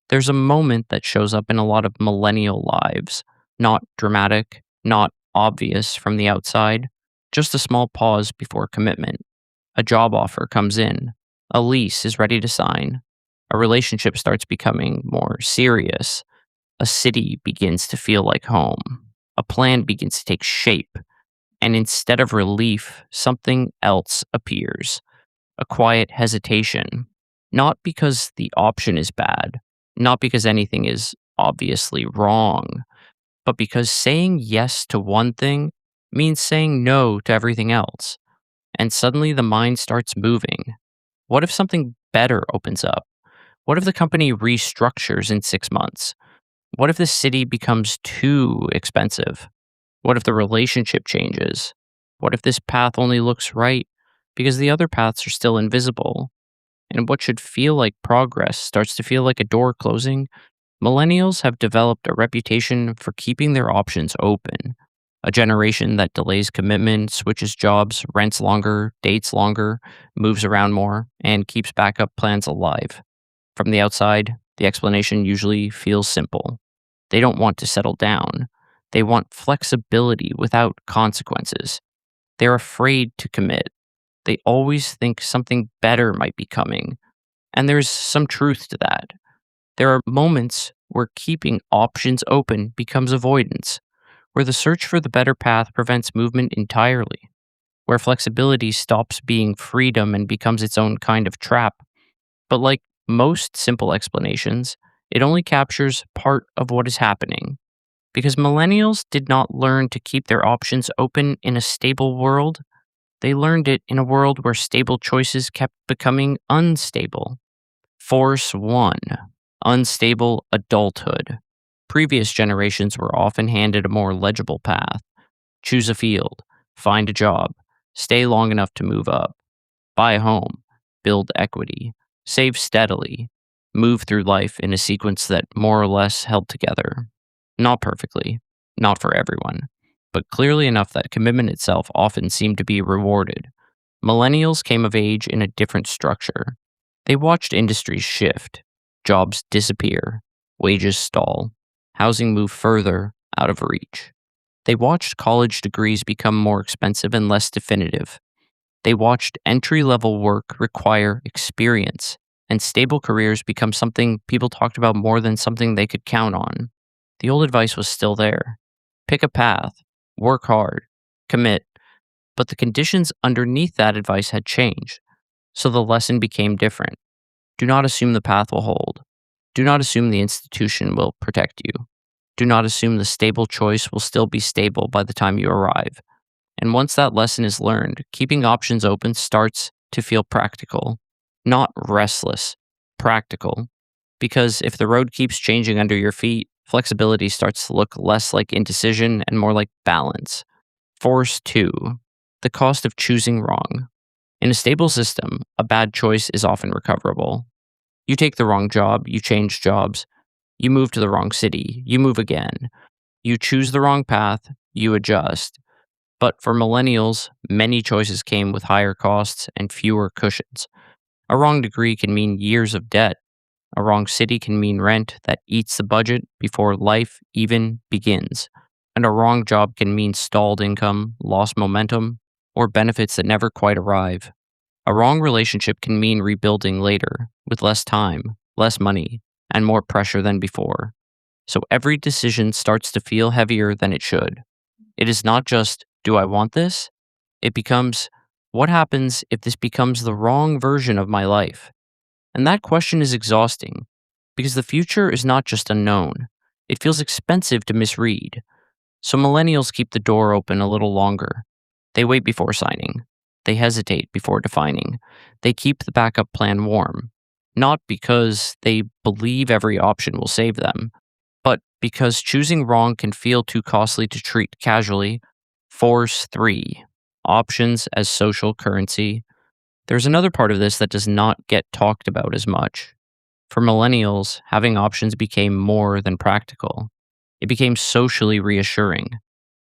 There's a moment that shows up in a lot of millennial lives, not dramatic, not obvious from the outside, just a small pause before commitment. A job offer comes in, a lease is ready to sign, a relationship starts becoming more serious, a city begins to feel like home, a plan begins to take shape, and instead of relief, something else appears, a quiet hesitation. Not because the option is bad, not because anything is obviously wrong, but because saying yes to one thing means saying no to everything else. And suddenly the mind starts moving. What if something better opens up? What if the company restructures in 6 months? What if the city becomes too expensive? What if the relationship changes? What if this path only looks right because the other paths are still invisible? And what should feel like progress starts to feel like a door closing. Millennials have developed a reputation for keeping their options open. A generation that delays commitment, switches jobs, rents longer, dates longer, moves around more, and keeps backup plans alive. From the outside, the explanation usually feels simple. They don't want to settle down. They want flexibility without consequences. They're afraid to commit. They always think something better might be coming. And there's some truth to that. There are moments where keeping options open becomes avoidance, where the search for the better path prevents movement entirely, where flexibility stops being freedom and becomes its own kind of trap. But like most simple explanations, it only captures part of what is happening. Because millennials did not learn to keep their options open in a stable world, they learned it in a world where stable choices kept becoming unstable. Force 1: Unstable adulthood. Previous generations were often handed a more legible path: choose a field, find a job, stay long enough to move up, buy a home, build equity, save steadily, move through life in a sequence that more or less held together. Not perfectly, not for everyone, but clearly enough that commitment itself often seemed to be rewarded. Millennials came of age in a different structure. They watched industries shift, jobs disappear, wages stall, housing move further out of reach. They watched college degrees become more expensive and less definitive. They watched entry level work require experience, and stable careers become something people talked about more than something they could count on. The old advice was still there: pick a path, work hard, commit, but the conditions underneath that advice had changed. So the lesson became different. Do not assume the path will hold. Do not assume the institution will protect you. Do not assume the stable choice will still be stable by the time you arrive. And once that lesson is learned, keeping options open starts to feel practical, not restless, practical. Because if the road keeps changing under your feet, flexibility starts to look less like indecision and more like balance. Force 2: The cost of choosing wrong. In a stable system, a bad choice is often recoverable. You take the wrong job, you change jobs, you move to the wrong city, you move again. You choose the wrong path, you adjust. But for millennials, many choices came with higher costs and fewer cushions. A wrong degree can mean years of debt. A wrong city can mean rent that eats the budget before life even begins. And a wrong job can mean stalled income, lost momentum, or benefits that never quite arrive. A wrong relationship can mean rebuilding later, with less time, less money, and more pressure than before. So every decision starts to feel heavier than it should. It is not just, do I want this? It becomes, what happens if this becomes the wrong version of my life? And that question is exhausting because the future is not just unknown, it feels expensive to misread. So millennials keep the door open a little longer. They wait before signing. They hesitate before defining. They keep the backup plan warm. Not because they believe every option will save them, but because choosing wrong can feel too costly to treat casually. Force 3: Options as social currency. There's another part of this that does not get talked about as much. For millennials, having options became more than practical. It became socially reassuring.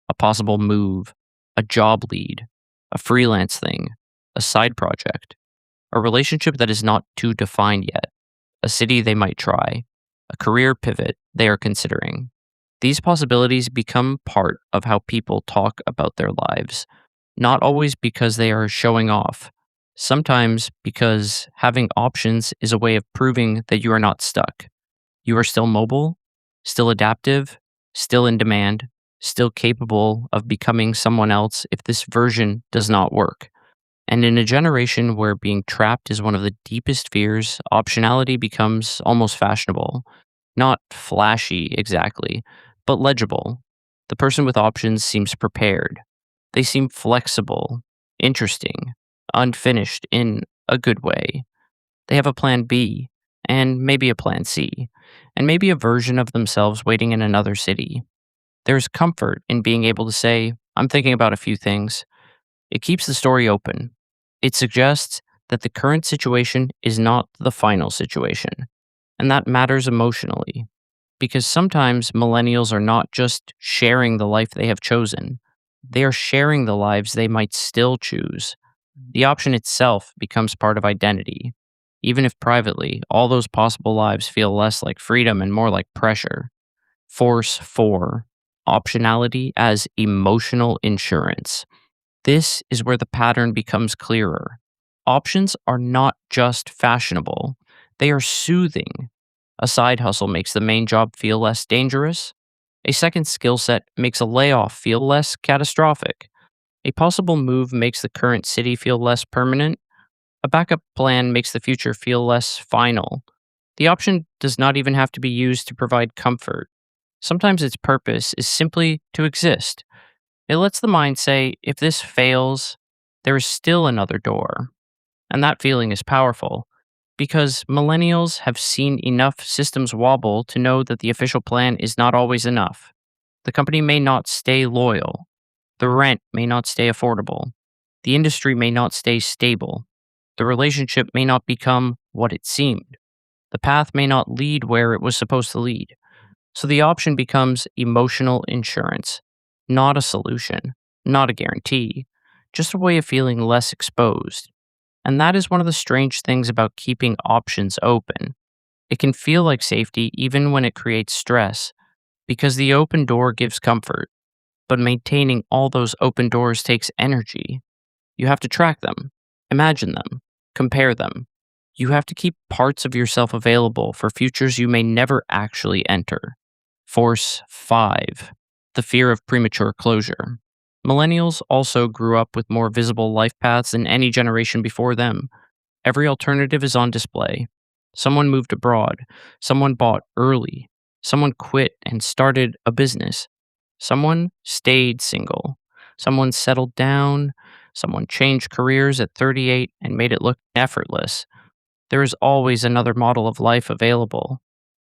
A possible move, a job lead, a freelance thing, a side project, a relationship that is not too defined yet, a city they might try. a career pivot they are considering. These possibilities become part of how people talk about their lives, not always because they are showing off, sometimes because having options is a way of proving that you are not stuck. You are still mobile, still adaptive, still in demand, still capable of becoming someone else if this version does not work. And in a generation where being trapped is one of the deepest fears, optionality becomes almost fashionable. Not flashy exactly, but legible. The person with options seems prepared. They seem flexible, interesting, unfinished in a good way. They have a plan B, and maybe a plan C, and maybe a version of themselves waiting in another city. There's comfort in being able to say, I'm thinking about a few things. It keeps the story open. It suggests that the current situation is not the final situation, and that matters emotionally. Because sometimes millennials are not just sharing the life they have chosen, they are sharing the lives they might still choose. The option itself becomes part of identity. Even if privately, all those possible lives feel less like freedom and more like pressure. Force 4, optionality as emotional insurance. This is where the pattern becomes clearer. Options are not just fashionable, they are soothing. A side hustle makes the main job feel less dangerous. A second skill set makes a layoff feel less catastrophic. A possible move makes the current city feel less permanent. A backup plan makes the future feel less final. The option does not even have to be used to provide comfort. Sometimes its purpose is simply to exist. It lets the mind say, if this fails, there is still another door. And that feeling is powerful because millennials have seen enough systems wobble to know that the official plan is not always enough. The company may not stay loyal. The rent may not stay affordable. The industry may not stay stable. The relationship may not become what it seemed. The path may not lead where it was supposed to lead. So the option becomes emotional insurance, not a solution, not a guarantee, just a way of feeling less exposed. And that is one of the strange things about keeping options open. It can feel like safety even when it creates stress, because the open door gives comfort, but maintaining all those open doors takes energy. You have to track them, imagine them, compare them. You have to keep parts of yourself available for futures you may never actually enter. Force 5, the fear of premature closure. Millennials also grew up with more visible life paths than any generation before them. Every alternative is on display. Someone moved abroad. Someone bought early. Someone quit and started a business. Someone stayed single. Someone settled down. Someone changed careers at 38 and made it look effortless. There is always another model of life available,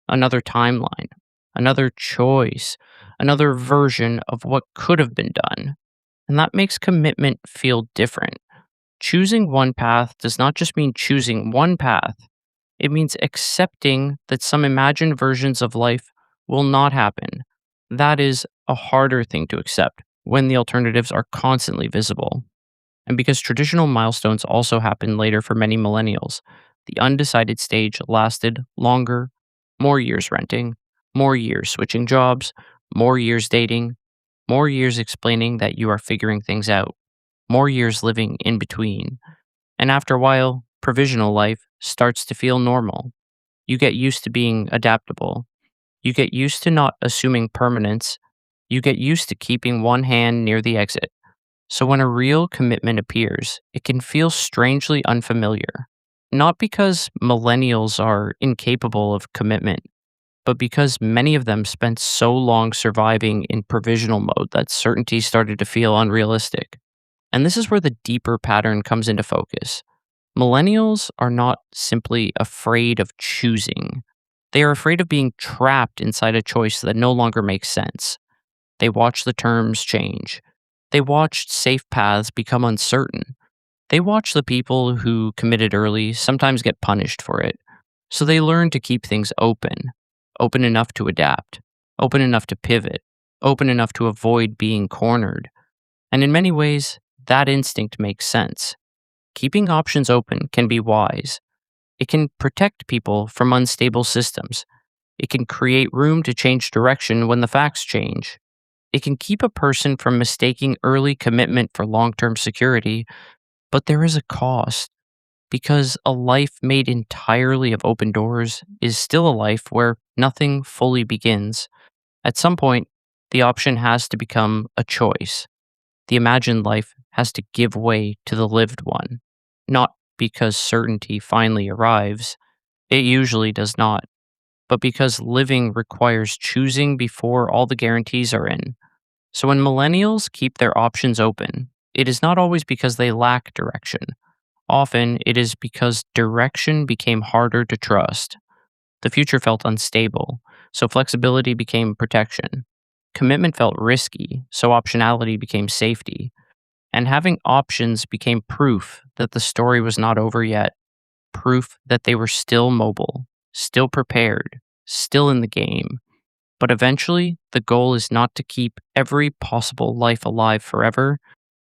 another timeline, another choice, another version of what could have been done. And that makes commitment feel different. Choosing one path does not just mean choosing one path, it means accepting that some imagined versions of life will not happen. That is a harder thing to accept when the alternatives are constantly visible. And because traditional milestones also happen later for many millennials, the undecided stage lasted longer, more years renting, more years switching jobs, more years dating, more years explaining that you are figuring things out, more years living in between. And after a while, provisional life starts to feel normal. You get used to being adaptable. You get used to not assuming permanence. You get used to keeping one hand near the exit. So when a real commitment appears, it can feel strangely unfamiliar. Not because millennials are incapable of commitment, but because many of them spent so long surviving in provisional mode that certainty started to feel unrealistic. And this is where the deeper pattern comes into focus. Millennials are not simply afraid of choosing, they are afraid of being trapped inside a choice that no longer makes sense. They watch the terms change. They watched safe paths become uncertain. They watch the people who committed early sometimes get punished for it. So they learn to keep things open, open enough to adapt, open enough to pivot, open enough to avoid being cornered. And in many ways, that instinct makes sense. Keeping options open can be wise. It can protect people from unstable systems. It can create room to change direction when the facts change. It can keep a person from mistaking early commitment for long term security, but there is a cost because a life made entirely of open doors is still a life where nothing fully begins. At some point, the option has to become a choice. The imagined life has to give way to the lived one, not because certainty finally arrives. It usually does not, but because living requires choosing before all the guarantees are in. So when millennials keep their options open, it is not always because they lack direction. Often it is because direction became harder to trust. The future felt unstable, so flexibility became protection. Commitment felt risky, so optionality became safety. And having options became proof that the story was not over yet, proof that they were still mobile, still prepared, still in the game. But eventually, the goal is not to keep every possible life alive forever.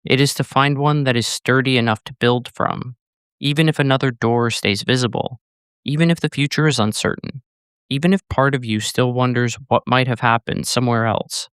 It is to find one that is sturdy enough to build from, even if another door stays visible, even if the future is uncertain, even if part of you still wonders what might have happened somewhere else.